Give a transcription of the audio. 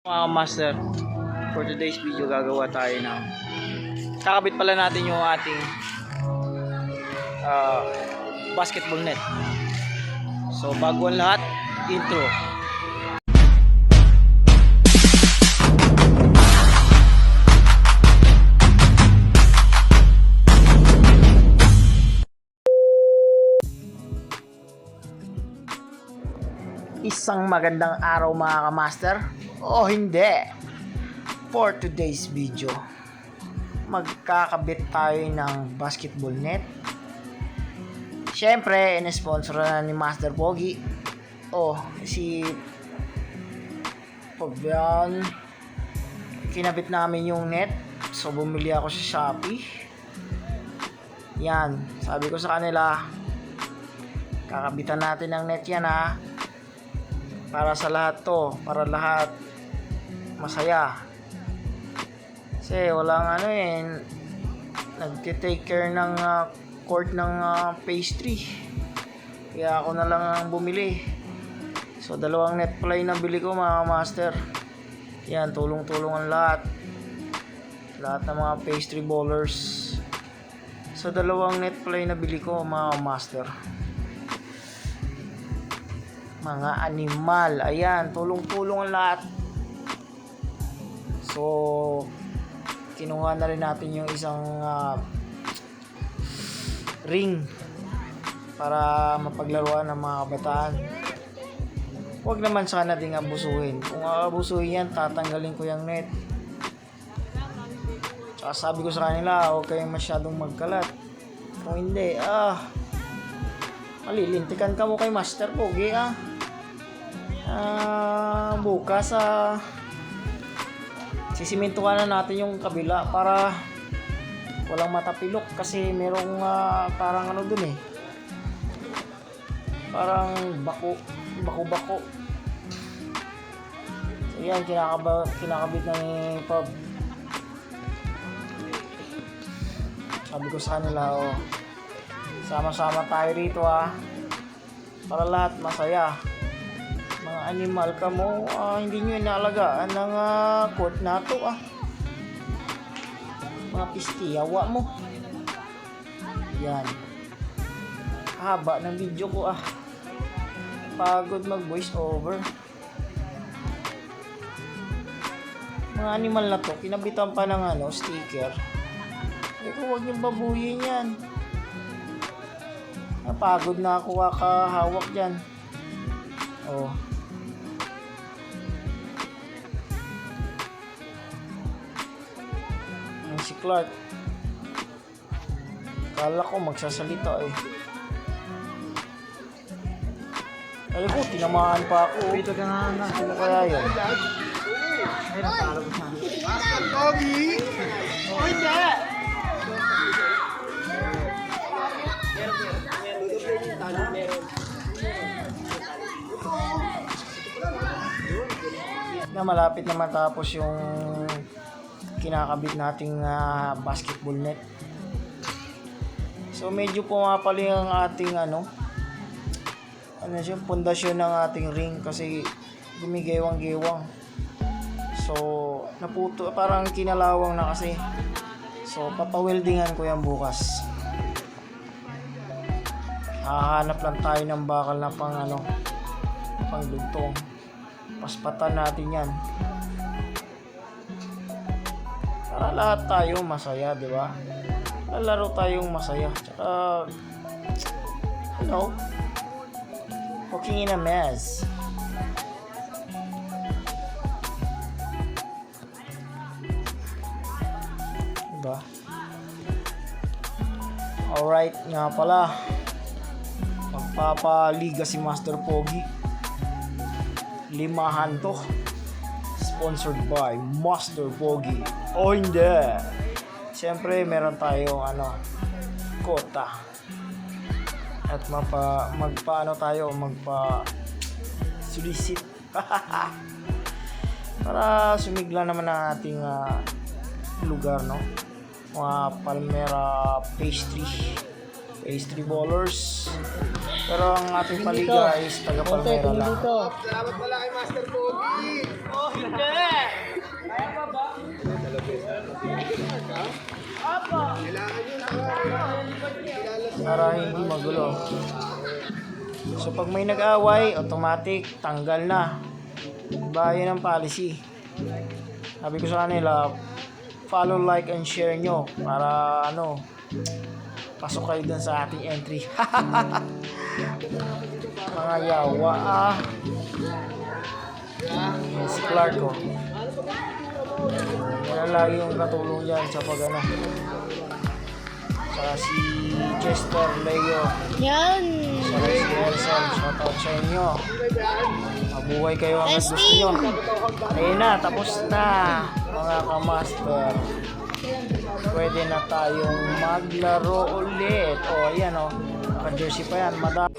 Mga master, for today's video gagawa tayo ng kakabit pala natin yung ating basketball net. So bago ang lahat, intro. Isang magandang araw mga kamaster. O hindi. For today's video, magkakabit tayo ng basketball net. Siyempre, in-sponsor na ni Master Pogi. Si Pagbian. Kinabit namin yung net. So, bumili ako sa Shopee. Yan. Sabi ko sa kanila, kakabitan natin ng net yan ha. Para sa lahat to. Para lahat masaya. Kasi walang nagtitake care ng court ng pastry. Kaya ako na lang ang bumili. So dalawang net pala yung nabili ko mga master. Yan, tulong-tulong ang lahat. Lahat ng mga pastry ballers. So dalawang net pala yung nabili ko mga master. Mga animal. Ayan, tulong-tulong ang lahat. So, kinuha na rin natin yung isang ring para mapaglaruan ng mga kabataan. Huwag naman sana ding abusuhin. Kung abusuhin yan, tatanggalin ko yung net. Tsaka sabi ko sa kanila, huwag kayong masyadong magkalat. Kung hindi, malilintikan ka mo kay Master Pogi bukas sisimintuhan na natin yung kabila para walang matapilok kasi merong parang dun parang bako so yan kinakabit na ni Pab. Sabi ko sa kanila sama-sama tayo rito para lahat masaya. Mga animal ka mo, hindi nyo inaalagaan ng court na to mga pistiyawa mo. Yan, haba ng video ko pagod mag voice over. Mga animal na to kinabitan pa ng sticker. Huwag nyo babuyin yan. Napagod na ako kakahawak dyan. Si Clark, kala ko magsasalita Alam ko, tinamaan pa ako. Dito ka nga. Ano kaya yun? Ay, napalo ko sa akin. Master Pogi! Oh, hindi! Na malapit na matapos yung kinakabit nating basketball net. So medyo pumapali ang ating pundasyon ng ating ring kasi gumigewang-gewang. So naputo, parang kinalawang na kasi. So papaweldingan ko yan bukas. Hahanap lang tayo ng bakal na pangdugtong. Paspatan natin yan. Para lahat tayo masaya, di ba? Lalaro tayong masaya. Tsaka, cooking in a mess. Diba? Alright, nga pala. Magpapaliga si Master Pogi. Limahan to. Sponsored by Master Pogi. Hindi. Siyempre, meron tayong kota. At magpa-solicit. Para sumigla naman ang ating lugar, mga Palmera pastry ballers. Pero ang ating paliga is taga Palmera lang. Salamat pala kay Master Pogi! Oh, hindi! Para hindi magulo. So pag may nag-away, automatic tanggal na. Bayan ang policy. Sabi ko sa kanila, follow, like, and share nyo para ano, pasok kayo dun sa ating entry. Mga yawa Yan si Clark ko. Yan lagi yung katulong dyan sa pag ano. Saka si Chester Leo. Yan. Saka si Elson. Shoutout sa inyo. Mabuhay kayo hanggang gusto nyo. Ayun na, tapos na mga kamaster. Pwede na tayong maglaro ulit. O, ayan o. Naka-jersey pa yan. Madami.